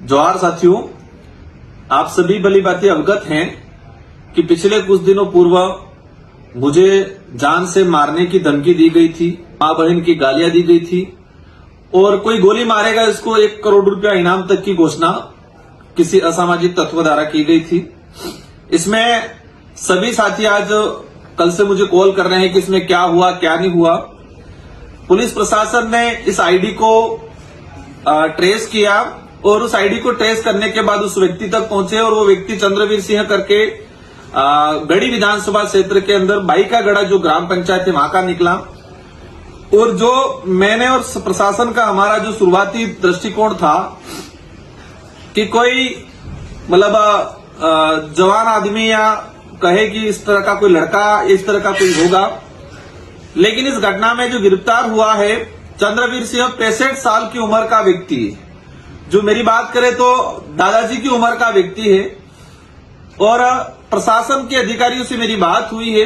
जोहार साथियों, आप सभी भली भांति अवगत हैं कि पिछले कुछ दिनों पूर्व मुझे जान से मारने की धमकी दी गई थी, मां बहन की गालियां दी गई थी और कोई गोली मारेगा इसको 1 करोड़ रुपया इनाम तक की घोषणा किसी असामाजिक तत्व द्वारा की गई थी। इसमें सभी साथी आज कल से मुझे कॉल कर रहे हैं कि इसमें क्या हुआ क्या नहीं हुआ। पुलिस प्रशासन ने इस आईडी को ट्रेस किया और उस आईडी को ट्रेस करने के बाद उस व्यक्ति तक पहुंचे और वो व्यक्ति चंद्रवीर सिंह करके गढ़ी विधानसभा क्षेत्र के अंदर बाईकागढ़ा जो ग्राम पंचायत है वहां का निकला। और जो मैंने और प्रशासन का हमारा जो शुरुआती दृष्टिकोण था कि कोई मतलब जवान आदमी या कहे कि इस तरह का कोई लड़का इस तरह का कोई होगा, लेकिन इस घटना में जो गिरफ्तार हुआ है चंद्रवीर सिंह 65 साल की उम्र का व्यक्ति है, जो मेरी बात करें तो दादाजी की उम्र का व्यक्ति है। और प्रशासन के अधिकारियों से मेरी बात हुई है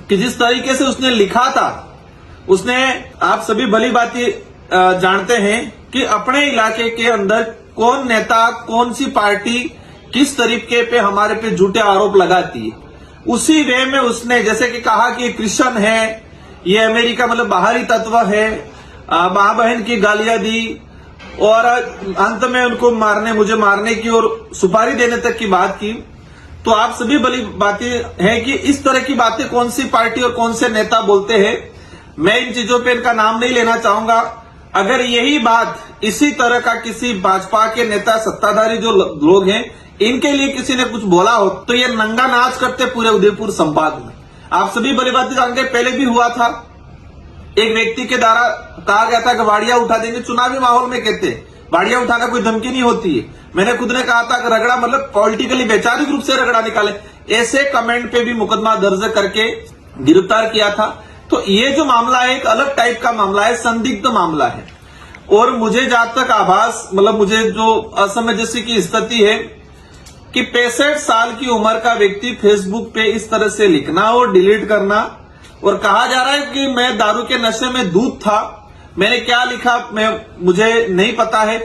कि जिस तरीके से उसने लिखा था, उसने आप सभी भली भांति जानते हैं कि अपने इलाके के अंदर कौन नेता कौन सी पार्टी किस तरीके पे हमारे पे झूठे आरोप लगाती है, उसी वे में उसने जैसे कि कहा कि क्रिश्चियन है, ये अमेरिका मतलब बाहरी तत्व है, मां बहन की गालियां दी और अंत में उनको मुझे मारने की और सुपारी देने तक की बात की। तो आप सभी भली बातें हैं कि इस तरह की बातें कौन सी पार्टी और कौन से नेता बोलते हैं। मैं इन चीजों पे इनका नाम नहीं लेना चाहूंगा। अगर यही बात इसी तरह का किसी भाजपा के नेता सत्ताधारी जो लोग हैं इनके लिए किसी ने कुछ बोला हो तो ये नंगा नाच करते पूरे उदयपुर संभाग में। आप सभी भली बातें जानते, पहले भी हुआ था, एक व्यक्ति के द्वारा कहा गया था कि वाड़ियां उठा देंगे। चुनावी माहौल में कहते वाड़ियां उठाना कोई धमकी नहीं होती है। मैंने खुद ने कहा था कि रगड़ा मतलब पॉलिटिकली वैचारिक रूप से रगड़ा निकाले, ऐसे कमेंट पे भी मुकदमा दर्ज करके गिरफ्तार किया था। तो ये जो मामला है एक अलग टाइप का मामला है, संदिग्ध मामला है। और मुझे जहां तक आभास मतलब मुझे जो असमंजस की स्थिति है कि 65 साल की उम्र का व्यक्ति फेसबुक पे इस तरह से लिखना और डिलीट करना और कहा जा रहा है कि मैं दारू के नशे में दूध था। मैंने क्या लिखा मुझे नहीं पता है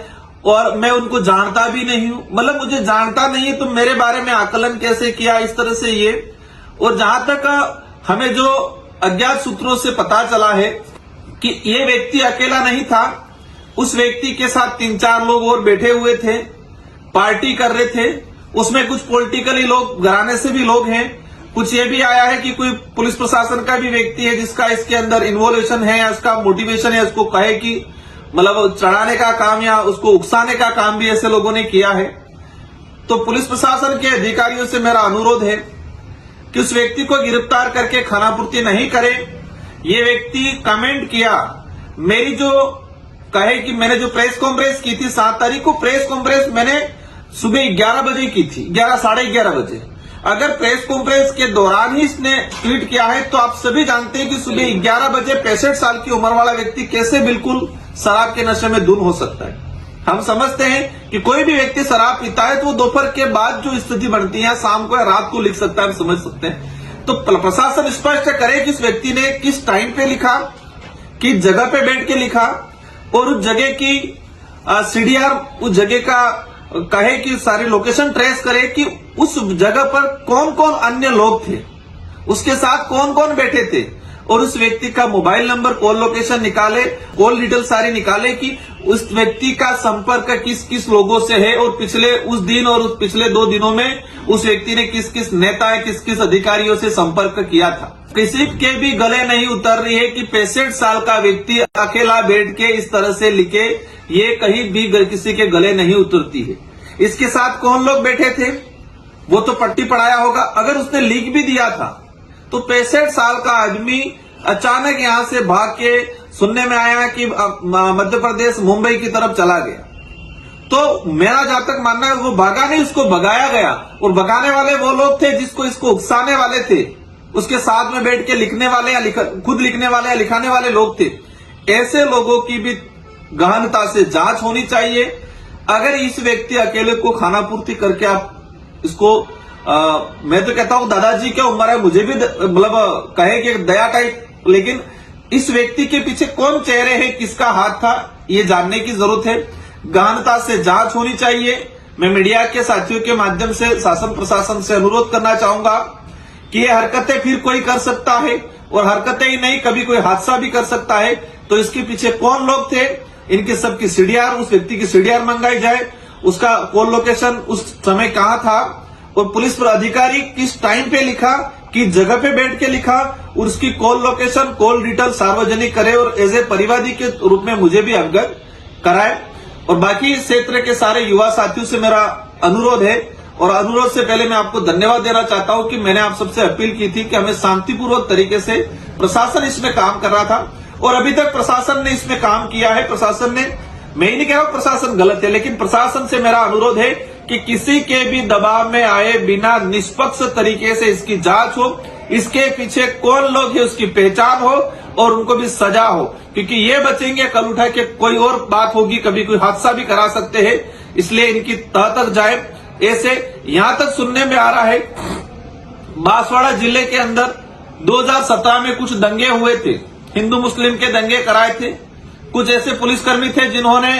और मैं उनको जानता भी नहीं हूं। मतलब मुझे जानता नहीं है तो मेरे बारे में आकलन कैसे किया इस तरह से ये। और जहां तक हमें जो अज्ञात सूत्रों से पता चला है कि ये व्यक्ति अकेला नहीं था, उस व्यक्ति के साथ 3-4 लोग और बैठे हुए थे, पार्टी कर रहे थे। उसमें कुछ पॉलिटिकली लोग घराने से भी लोग हैं, कुछ ये भी आया है कि कोई पुलिस प्रशासन का भी व्यक्ति है जिसका इसके अंदर इन्वॉल्वेशन है या उसका मोटिवेशन है, उसको कहे कि मतलब चढ़ाने का काम या उसको उकसाने का काम भी ऐसे लोगों ने किया है। तो पुलिस प्रशासन के अधिकारियों से मेरा अनुरोध है कि उस व्यक्ति को गिरफ्तार करके खानापूर्ति नहीं करे। ये व्यक्ति कमेंट किया, मेरी जो कहे कि मैंने जो प्रेस कॉन्फ्रेंस की थी 7 तारीख को, प्रेस कॉन्फ्रेंस मैंने सुबह 11 बजे की थी, 11 साढ़े 11 बजे। अगर प्रेस कॉन्फ्रेंस के दौरान ही इसने ट्वीट किया है तो आप सभी जानते हैं कि सुबह 11 बजे 65 साल की उम्र वाला व्यक्ति कैसे बिल्कुल शराब के नशे में धुन हो सकता है। हम समझते हैं कि कोई भी व्यक्ति शराब पीता है तो वो दोपहर के बाद जो स्थिति बनती है शाम को या रात को लिख सकता है, हम समझ सकते हैं। तो प्रशासन स्पष्ट करे कि इस व्यक्ति ने किस टाइम पे लिखा, किस जगह पे बैठ के लिखा और उस जगह की सीडीआर उस जगह का कहे कि सारी लोकेशन ट्रेस करे कि उस जगह पर कौन कौन अन्य लोग थे, उसके साथ कौन कौन बैठे थे और उस व्यक्ति का मोबाइल नंबर, कॉल लोकेशन निकाले, कॉल डिटेल सारी निकाले कि उस व्यक्ति का संपर्क किस किस लोगों से है और पिछले उस दिन और उस पिछले 2 दिनों में उस व्यक्ति ने किस किस नेता किस किस अधिकारियों से संपर्क किया था। किसी के भी गले नहीं उतर रही है कि 65 साल का व्यक्ति अकेला बैठ के इस तरह से लिखे, ये कहीं भी किसी के गले नहीं उतरती है। इसके साथ कौन लोग बैठे थे वो तो पट्टी पढ़ाया होगा। अगर उसने लिख भी दिया था तो 65 साल का आदमी अचानक यहां से भाग के सुनने में आया कि मध्य प्रदेश मुंबई की तरफ चला गया। तो मेरा जहां तक मानना है वो भागा नहीं, उसको भगाया गया। और भगाने वाले वो लोग थे जिसको इसको उकसाने वाले थे, उसके साथ में बैठ के लिखने वाले या खुद लिखने वाले या लिखाने वाले लोग थे। ऐसे लोगों की भी गहनता से जांच होनी चाहिए। अगर इस व्यक्ति अकेले को खानापूर्ति करके आप इसको मैं तो कहता हूं दादाजी क्या उम्र है, मुझे भी मतलब कहे कि दया टाइप, लेकिन इस व्यक्ति के पीछे कौन चेहरे हैं, किसका हाथ था, ये जानने की जरूरत है। गहनता से जांच होनी चाहिए। मैं मीडिया के साथियों के माध्यम से शासन प्रशासन से अनुरोध करना चाहूंगा कि ये हरकतें फिर कोई कर सकता है, और हरकतें ही नहीं कभी कोई हादसा भी कर सकता है। तो इसके पीछे कौन लोग थे, इनकी सबकी सीडीआर, उस व्यक्ति की सीडीआर मंगाई जाए, उसका कॉल लोकेशन उस समय कहां था, और पुलिस पर अधिकारी किस टाइम पे लिखा, किस जगह पे बैठ के लिखा, और उसकी कॉल लोकेशन, कॉल डिटेल सार्वजनिक करे और एज ए परिवादी के रूप में मुझे भी अवगत कराए। और बाकी इस क्षेत्र के सारे युवा साथियों से मेरा अनुरोध है, और अनुरोध से पहले मैं आपको धन्यवाद देना चाहता हूं कि मैंने आप सबसे अपील की थी कि हमें शांतिपूर्वक तरीके से, प्रशासन इसमें काम कर रहा था और अभी तक प्रशासन ने इसमें काम किया है। प्रशासन ने, मैं ही नहीं कह रहा हूं प्रशासन गलत है, लेकिन प्रशासन से मेरा अनुरोध है कि किसी के भी दबाव में आए बिना निष्पक्ष तरीके से इसकी जांच हो, इसके पीछे कौन लोग हैं उसकी पहचान हो और उनको भी सजा हो, क्योंकि ये बचेंगे कल उठा के कोई और बात होगी, कभी कोई हादसा भी करा सकते हैं। इसलिए इनकी तह तक जाए। ऐसे यहां तक सुनने में आ रहा है बांसवाड़ा जिले के अंदर 2017 में कुछ दंगे हुए थे, हिंदू मुस्लिम के दंगे कराए थे। कुछ ऐसे पुलिसकर्मी थे जिन्होंने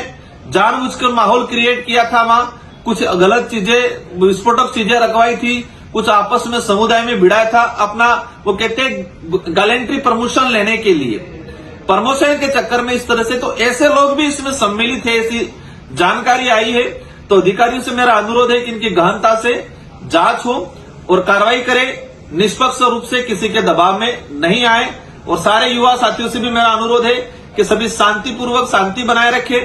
जानबूझकर माहौल क्रिएट किया था, वहां कुछ गलत चीजें, विस्फोटक चीजें रखवाई थी, कुछ आपस में समुदाय में भिड़ाया था अपना, वो कहते हैं गैलेंट्री प्रमोशन लेने के लिए, प्रमोशन के चक्कर में इस तरह से। तो ऐसे लोग भी इसमें सम्मिलित है, ऐसी जानकारी आई है। तो अधिकारियों से मेरा अनुरोध है कि इनकी गहनता से जांच हो और कार्रवाई करें, निष्पक्ष रूप से किसी के दबाव में नहीं आए। और सारे युवा साथियों से भी मेरा अनुरोध है कि सभी शांतिपूर्वक शांति बनाए रखें।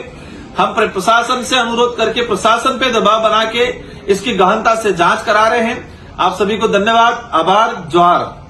हम प्रशासन से अनुरोध करके प्रशासन पे दबाव बना के इसकी गहनता से जांच करा रहे हैं। आप सभी को धन्यवाद, आभार, जोहार।